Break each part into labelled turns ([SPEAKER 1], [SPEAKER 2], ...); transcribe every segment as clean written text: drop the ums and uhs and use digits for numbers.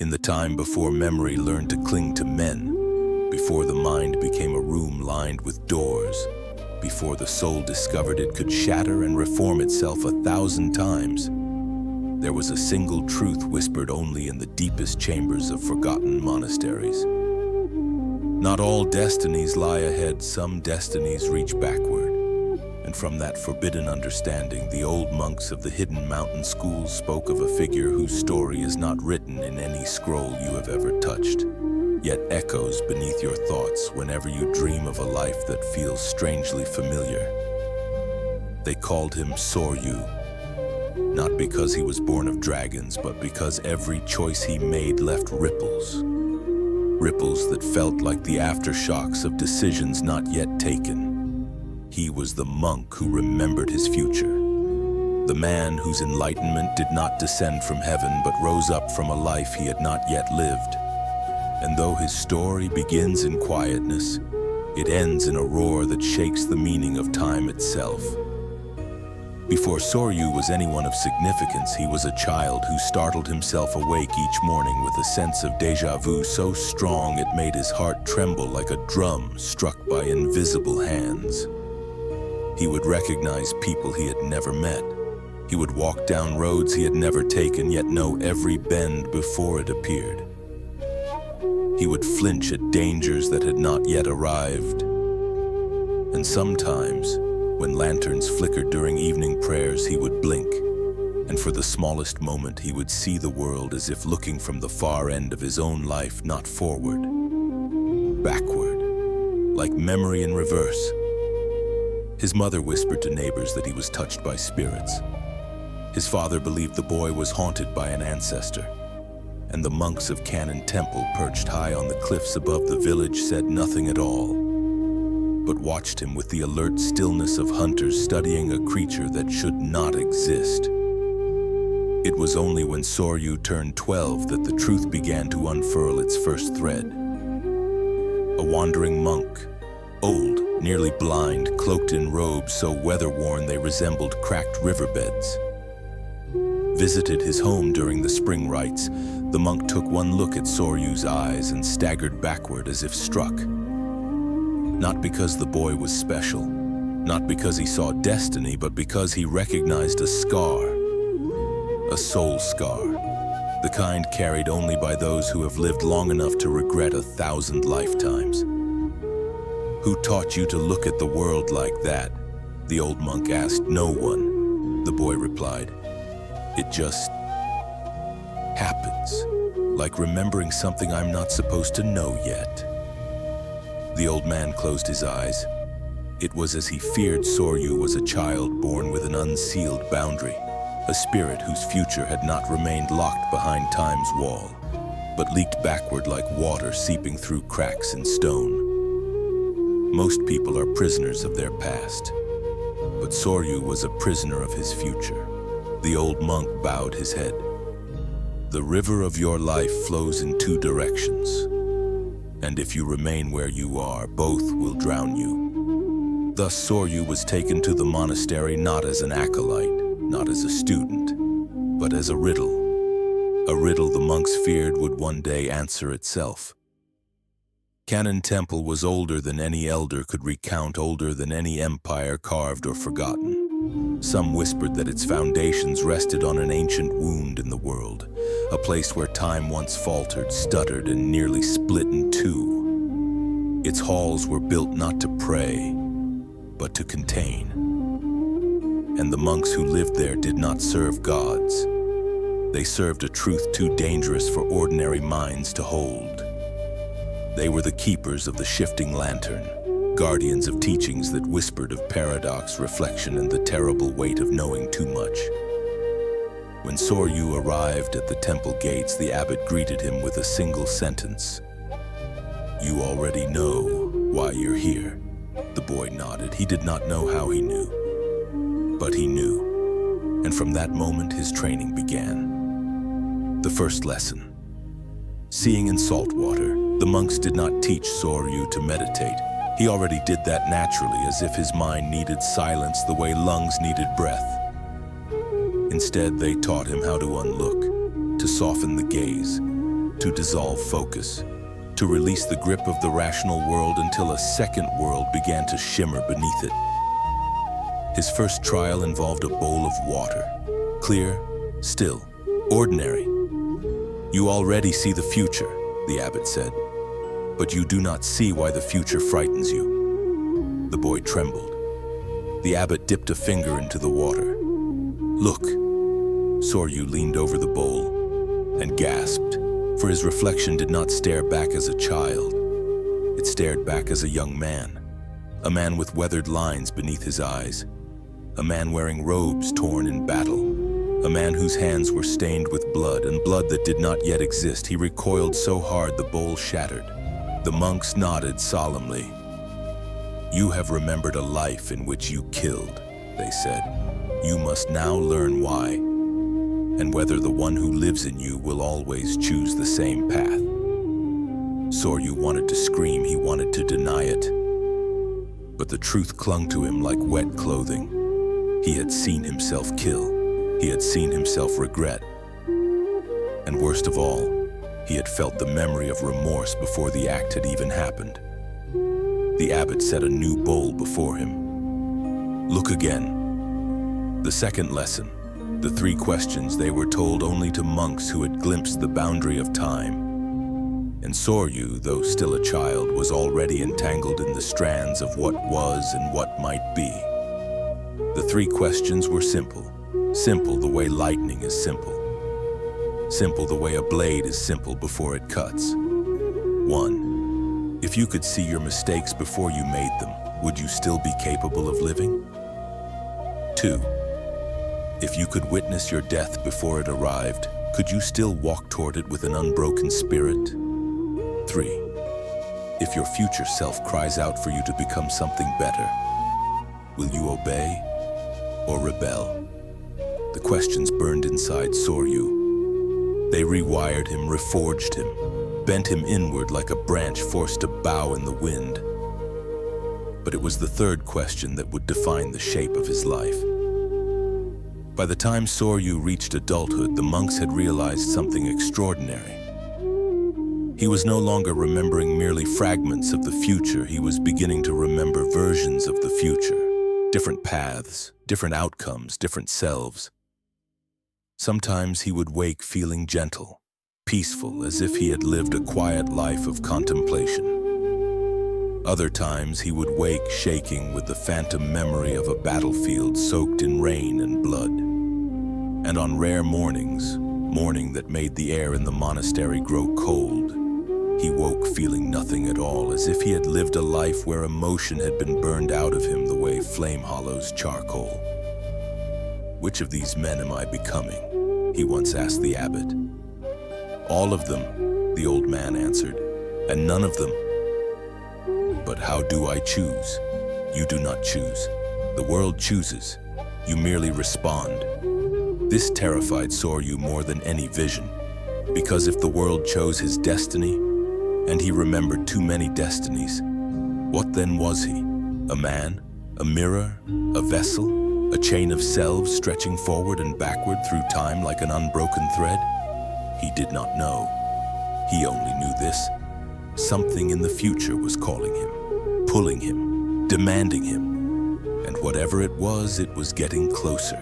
[SPEAKER 1] In the time before memory learned to cling to men, before the mind became a room lined with doors, before the soul discovered it could shatter and reform itself 1,000 times, there was a single truth whispered only in the deepest chambers of forgotten monasteries. Not all destinies lie ahead, some destinies reach backward. And from that forbidden understanding, the old monks of the hidden mountain schools spoke of a figure whose story is not written in any scroll you have ever touched, yet echoes beneath your thoughts whenever you dream of a life that feels strangely familiar. They called him Soryu, not because he was born of dragons, but because every choice he made left ripples. Ripples that felt like the aftershocks of decisions not yet taken. He was the monk who remembered his future. The man whose enlightenment did not descend from heaven, but rose up from a life he had not yet lived. And though his story begins in quietness, it ends in a roar that shakes the meaning of time itself. Before Soryu was anyone of significance, he was a child who startled himself awake each morning with a sense of déjà vu so strong it made his heart tremble like a drum struck by invisible hands. He would recognize people he had never met. He would walk down roads he had never taken, yet know every bend before it appeared. He would flinch at dangers that had not yet arrived. And sometimes, when lanterns flickered during evening prayers, he would blink, and for the smallest moment he would see the world as if looking from the far end of his own life, not forward, backward, like memory in reverse. His mother whispered to neighbors that he was touched by spirits. His father believed the boy was haunted by an ancestor, and the monks of Canon Temple, perched high on the cliffs above the village, said nothing at all, but watched him with the alert stillness of hunters studying a creature that should not exist. It was only when Soryu turned 12 that the truth began to unfurl its first thread. A wandering monk, old, nearly blind, cloaked in robes so weather-worn they resembled cracked riverbeds, visited his home during the spring rites. The monk took one look at Soryu's eyes and staggered backward as if struck. Not because the boy was special, not because he saw destiny, but because he recognized a scar, a soul scar, the kind carried only by those who have lived long enough to regret 1,000 lifetimes. Who taught you to look at the world like that? The old monk asked. No one, the boy replied. It just happens, like remembering something I'm not supposed to know yet. The old man closed his eyes. It was as he feared. Soryu was a child born with an unsealed boundary, a spirit whose future had not remained locked behind time's wall, but leaked backward like water seeping through cracks in stone. Most people are prisoners of their past, but Soryu was a prisoner of his future. The old monk bowed his head. The river of your life flows in two directions, and if you remain where you are, both will drown you. Thus Soryu was taken to the monastery not as an acolyte, not as a student, but as a riddle the monks feared would one day answer itself. Canon Temple was older than any elder could recount, older than any empire carved or forgotten. Some whispered that its foundations rested on an ancient wound in the world, a place where time once faltered, stuttered, and nearly split in two. Its halls were built not to pray, but to contain. And the monks who lived there did not serve gods. They served a truth too dangerous for ordinary minds to hold. They were the keepers of the shifting lantern, guardians of teachings that whispered of paradox, reflection, and the terrible weight of knowing too much. When Soryu arrived at the temple gates, the abbot greeted him with a single sentence. You already know why you're here. The boy nodded. He did not know how he knew, but he knew. And from that moment, his training began. The first lesson. Seeing in salt water. The monks did not teach Soryu to meditate. He already did that naturally, as if his mind needed silence the way lungs needed breath. Instead, they taught him how to unlook, to soften the gaze, to dissolve focus, to release the grip of the rational world until a second world began to shimmer beneath it. His first trial involved a bowl of water, clear, still, ordinary. "You already see the future," the abbot said, "but you do not see why the future frightens you." The boy trembled. The abbot dipped a finger into the water. "Look." Soryu leaned over the bowl and gasped, for his reflection did not stare back as a child. It stared back as a young man, a man with weathered lines beneath his eyes, a man wearing robes torn in battle, a man whose hands were stained with blood, and blood that did not yet exist. He recoiled so hard the bowl shattered. The monks nodded solemnly. "You have remembered a life in which you killed," they said. "You must now learn why, and whether the one who lives in you will always choose the same path." Soryu wanted to scream, he wanted to deny it. But the truth clung to him like wet clothing. He had seen himself kill. He had seen himself regret. And worst of all, he had felt the memory of remorse before the act had even happened. The abbot set a new bowl before him. "Look again." The second lesson, the three questions they were told only to monks who had glimpsed the boundary of time. And Soryu, though still a child, was already entangled in the strands of what was and what might be. The three questions were simple. Simple the way lightning is simple. Simple the way a blade is simple before it cuts. 1. If you could see your mistakes before you made them, would you still be capable of living? 2. If you could witness your death before it arrived, could you still walk toward it with an unbroken spirit? 3. If your future self cries out for you to become something better, will you obey or rebel? The questions burned inside Soryu. They rewired him, reforged him, bent him inward like a branch forced to bow in the wind. But it was the third question that would define the shape of his life. By the time Soryu reached adulthood, the monks had realized something extraordinary. He was no longer remembering merely fragments of the future. He was beginning to remember versions of the future. Different paths, different outcomes, different selves. Sometimes he would wake feeling gentle, peaceful, as if he had lived a quiet life of contemplation. Other times he would wake shaking with the phantom memory of a battlefield soaked in rain and blood. And on rare mornings, morning that made the air in the monastery grow cold, he woke feeling nothing at all, as if he had lived a life where emotion had been burned out of him the way flame hollows charcoal. "Which of these men am I becoming?" he once asked the abbot. "All of them," the old man answered, "and none of them." "But how do I choose?" "You do not choose. The world chooses. You merely respond." This terrified Soryu more than any vision, because if the world chose his destiny, and he remembered too many destinies, what then was he? A man? A mirror? A vessel? A chain of selves stretching forward and backward through time like an unbroken thread? He did not know. He only knew this. Something in the future was calling him, pulling him, demanding him. And whatever it was getting closer.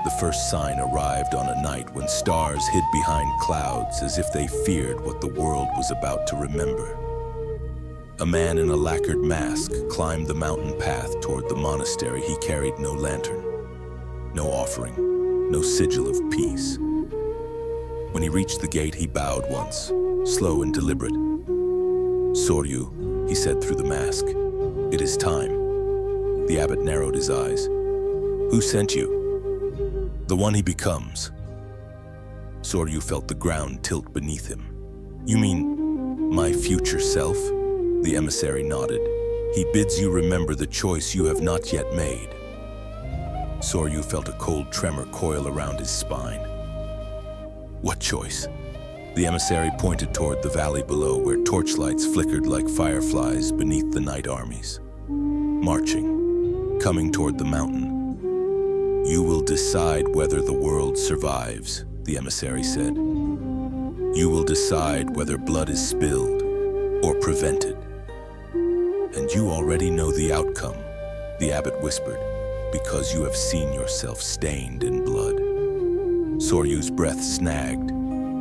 [SPEAKER 1] The first sign arrived on a night when stars hid behind clouds as if they feared what the world was about to remember. A man in a lacquered mask climbed the mountain path toward the monastery. He carried no lantern, no offering, no sigil of peace. When he reached the gate, he bowed once, slow and deliberate. "Soryu," he said through the mask, "it is time." The abbot narrowed his eyes. "Who sent you?" "The one he becomes." Soryu felt the ground tilt beneath him. "You mean my future self?" The emissary nodded. "He bids you remember the choice you have not yet made." Soryu felt a cold tremor coil around his spine. "What choice?" The emissary pointed toward the valley below, where torchlights flickered like fireflies beneath the night armies. Marching, coming toward the mountain. "You will decide whether the world survives," the emissary said. You will decide whether blood is spilled or prevented. And you already know the outcome, the abbot whispered, because you have seen yourself stained in blood. Soryu's breath snagged.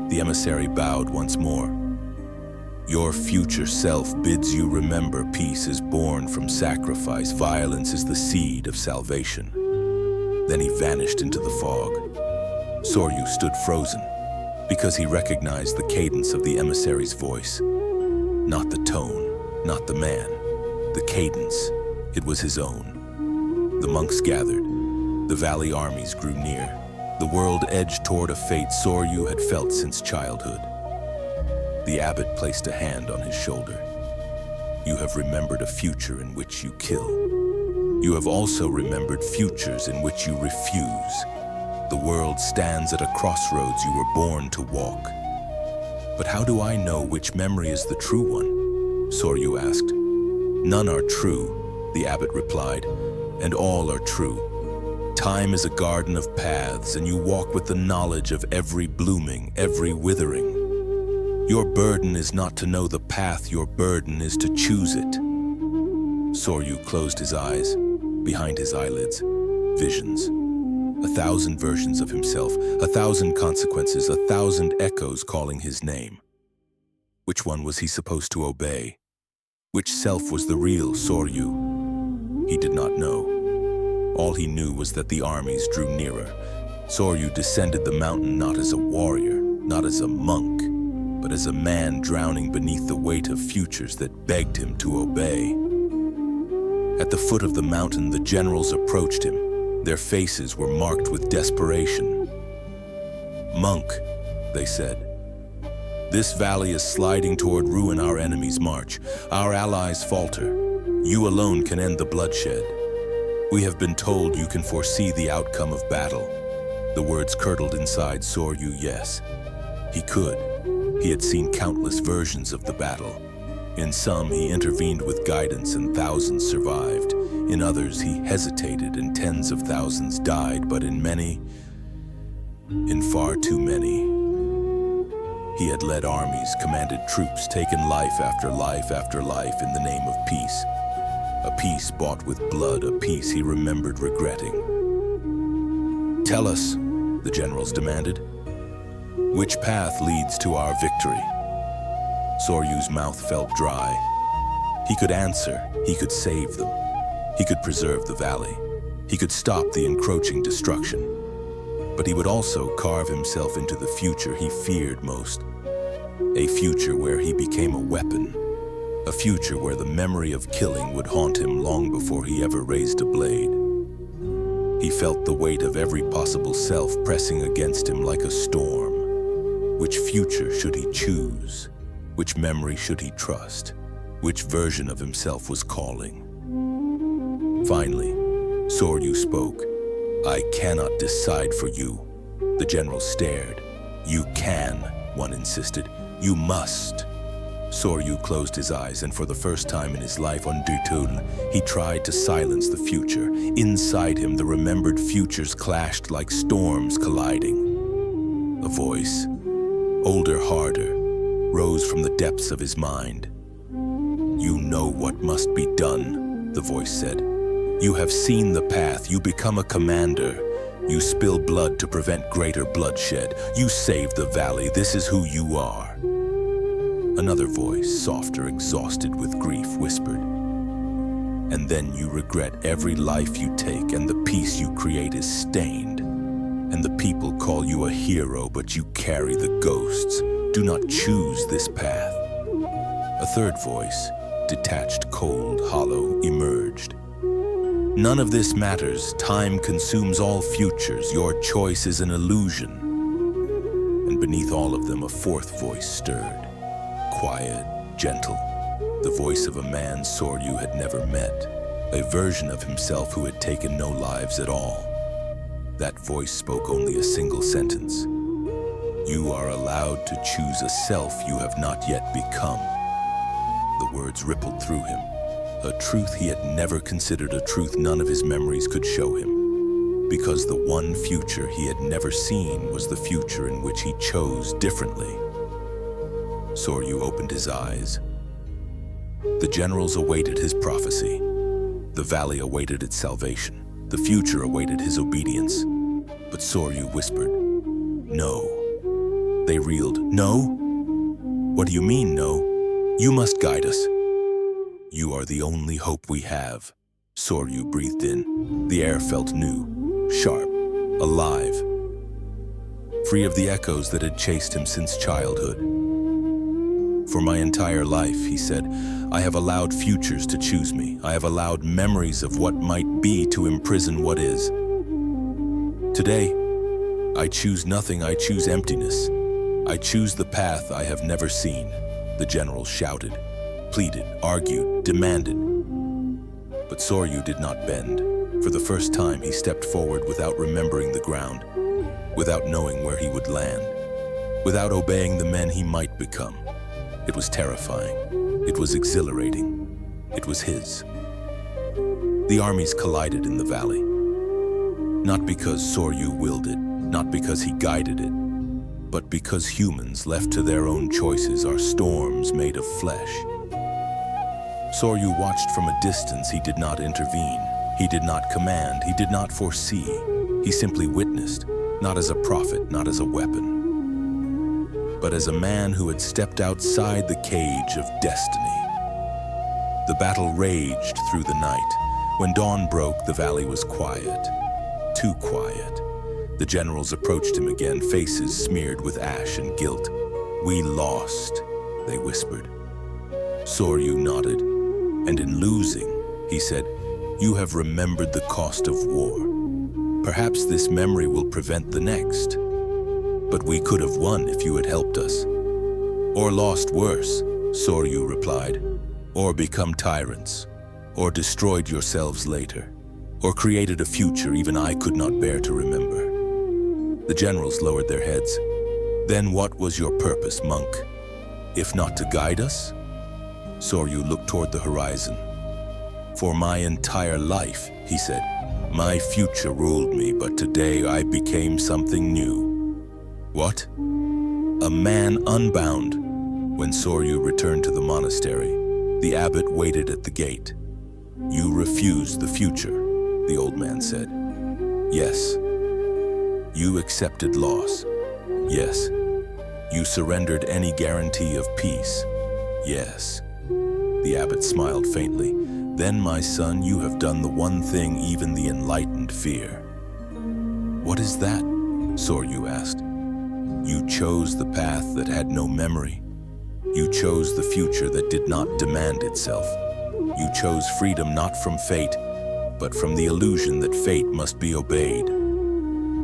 [SPEAKER 1] The emissary bowed once more. Your future self bids you remember peace is born from sacrifice. Violence is the seed of salvation. Then he vanished into the fog. Soryu stood frozen, because he recognized the cadence of the emissary's voice. Not the tone, not the man. The cadence, it was his own. The monks gathered. The valley armies grew near. The world edged toward a fate Soryu had felt since childhood. The abbot placed a hand on his shoulder. You have remembered a future in which you kill. You have also remembered futures in which you refuse. The world stands at a crossroads you were born to walk. But how do I know which memory is the true one? Soryu asked. None are true, the abbot replied, and all are true. Time is a garden of paths, and you walk with the knowledge of every blooming, every withering. Your burden is not to know the path, your burden is to choose it. Soryu closed his eyes. Behind his eyelids, visions. 1,000 versions of himself, 1,000 consequences, 1,000 echoes calling his name. Which one was he supposed to obey? Which self was the real Soryu? He did not know. All he knew was that the armies drew nearer. Soryu descended the mountain not as a warrior, not as a monk, but as a man drowning beneath the weight of futures that begged him to obey. At the foot of the mountain, the generals approached him. Their faces were marked with desperation. Monk, they said, this valley is sliding toward ruin. Our enemies march. Our allies falter. You alone can end the bloodshed. We have been told you can foresee the outcome of battle. The words curdled inside Soryu. Yes, he could. He had seen countless versions of the battle. In some, he intervened with guidance and thousands survived. In others, he hesitated and tens of thousands died. But in many, in far too many, he had led armies, commanded troops, taken life after life after life in the name of peace. A peace bought with blood, a peace he remembered regretting. Tell us, the generals demanded, which path leads to our victory? Soryu's mouth felt dry. He could answer, he could save them. He could preserve the valley. He could stop the encroaching destruction. But he would also carve himself into the future he feared most. A future where he became a weapon. A future where the memory of killing would haunt him long before he ever raised a blade. He felt the weight of every possible self pressing against him like a storm. Which future should he choose? Which memory should he trust? Which version of himself was calling? Finally, Soryu spoke. I cannot decide for you. The general stared. You can, one insisted. You must. Soryu closed his eyes, and for the first time in his life on Dutul, he tried to silence the future. Inside him, the remembered futures clashed like storms colliding. A voice, older, harder, rose from the depths of his mind. You know what must be done, the voice said. You have seen the path. You become a commander. You spill blood to prevent greater bloodshed. You save the valley. This is who you are. Another voice, softer, exhausted with grief, whispered. And then you regret every life you take, and the peace you create is stained. And the people call you a hero, but you carry the ghosts. Do not choose this path. A third voice, detached, cold, hollow, emerged. None of this matters. Time consumes all futures. Your choice is an illusion. And beneath all of them, a fourth voice stirred. Quiet, gentle, the voice of a man Soryu had never met, a version of himself who had taken no lives at all. That voice spoke only a single sentence. You are allowed to choose a self you have not yet become. The words rippled through him, a truth he had never considered, a truth none of his memories could show him. Because the one future he had never seen was the future in which he chose differently. Soryu opened his eyes. The generals awaited his prophecy. The valley awaited its salvation. The future awaited his obedience. But Soryu whispered, "No." They reeled, "No? What do you mean, no? You must guide us." "You are the only hope we have." Soryu breathed in. The air felt new, sharp, alive, free of the echoes that had chased him since childhood. "For my entire life," he said, "I have allowed futures to choose me. I have allowed memories of what might be to imprison what is. Today, I choose nothing. I choose emptiness. I choose the path I have never seen." The generals shouted, pleaded, argued, demanded. But Soryu did not bend. For the first time, he stepped forward without remembering the ground, without knowing where he would land, without obeying the men he might become. It was terrifying. It was exhilarating. It was his. The armies collided in the valley. Not because Soryu willed it, not because he guided it, but because humans left to their own choices are storms made of flesh. Soryu watched from a distance. He did not intervene. He did not command. He did not foresee. He simply witnessed, not as a prophet, not as a weapon, but as a man who had stepped outside the cage of destiny. The battle raged through the night. When dawn broke, the valley was quiet. Too quiet. The generals approached him again, faces smeared with ash and guilt. "We lost," they whispered. Soryu nodded, and in losing, he said, "You have remembered the cost of war. Perhaps this memory will prevent the next. But we could have won if you had helped us. Or lost worse," Soryu replied, "or become tyrants, or destroyed yourselves later, or created a future even I could not bear to remember." The generals lowered their heads. "Then what was your purpose, monk? If not to guide us?" Soryu looked toward the horizon. "For my entire life," he said, "my future ruled me, but today I became something new." "What?" "A man unbound." When Soryu returned to the monastery, the abbot waited at the gate. "You refused the future," the old man said. "Yes." "You accepted loss." "Yes." "You surrendered any guarantee of peace." "Yes." The abbot smiled faintly. "Then, my son, you have done the one thing even the enlightened fear." "What is that?" Soryu asked. "You chose the path that had no memory. You chose the future that did not demand itself. You chose freedom not from fate, but from the illusion that fate must be obeyed."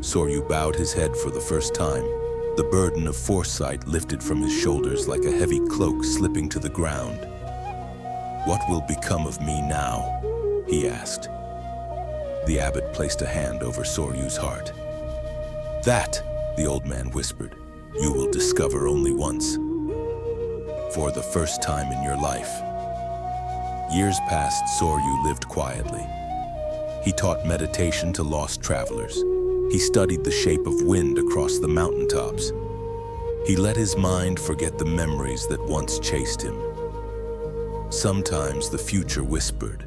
[SPEAKER 1] Soryu bowed his head for the first time. The burden of foresight lifted from his shoulders like a heavy cloak slipping to the ground. "What will become of me now?" he asked. The abbot placed a hand over Soryu's heart. "That," the old man whispered, "you will discover only once. For the first time in your life." Years passed. Soryu lived quietly. He taught meditation to lost travelers. He studied the shape of wind across the mountaintops. He let his mind forget the memories that once chased him. Sometimes the future whispered,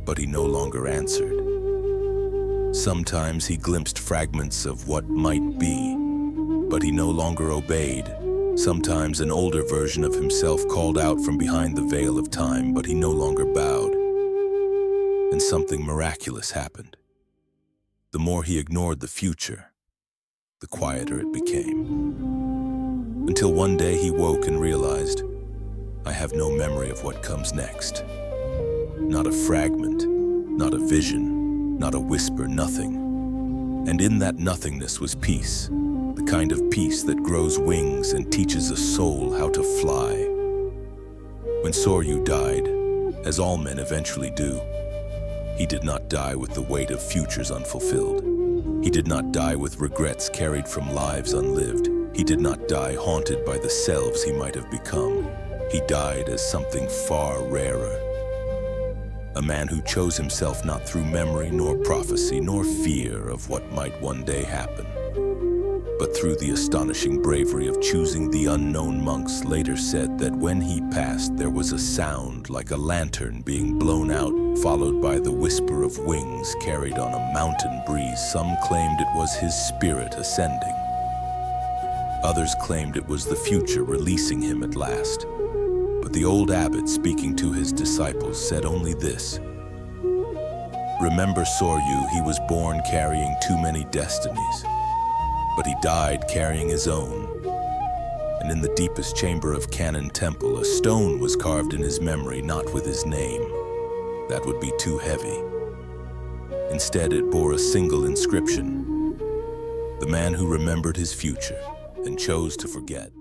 [SPEAKER 1] but he no longer answered. Sometimes he glimpsed fragments of what might be, but he no longer obeyed. Sometimes an older version of himself called out from behind the veil of time, but he no longer bowed. And something miraculous happened. The more he ignored the future, the quieter it became. Until one day he woke and realized, I have no memory of what comes next. Not a fragment, not a vision, not a whisper, nothing. And in that nothingness was peace, the kind of peace that grows wings and teaches a soul how to fly. When Soryu died, as all men eventually do, he did not die with the weight of futures unfulfilled. He did not die with regrets carried from lives unlived. He did not die haunted by the selves he might have become. He died as something far rarer. A man who chose himself not through memory, nor prophecy, nor fear of what might one day happen, but through the astonishing bravery of choosing the unknown, monks later said that when he passed, there was a sound like a lantern being blown out, followed by the whisper of wings carried on a mountain breeze. Some claimed it was his spirit ascending. Others claimed it was the future releasing him at last. But the old abbot, speaking to his disciples, said only this: "Remember Soryu, he was born carrying too many destinies, but he died carrying his own. And in the deepest chamber of Canon Temple, a stone was carved in his memory, not with his name. That would be too heavy. Instead, it bore a single inscription: the man who remembered his future and chose to forget."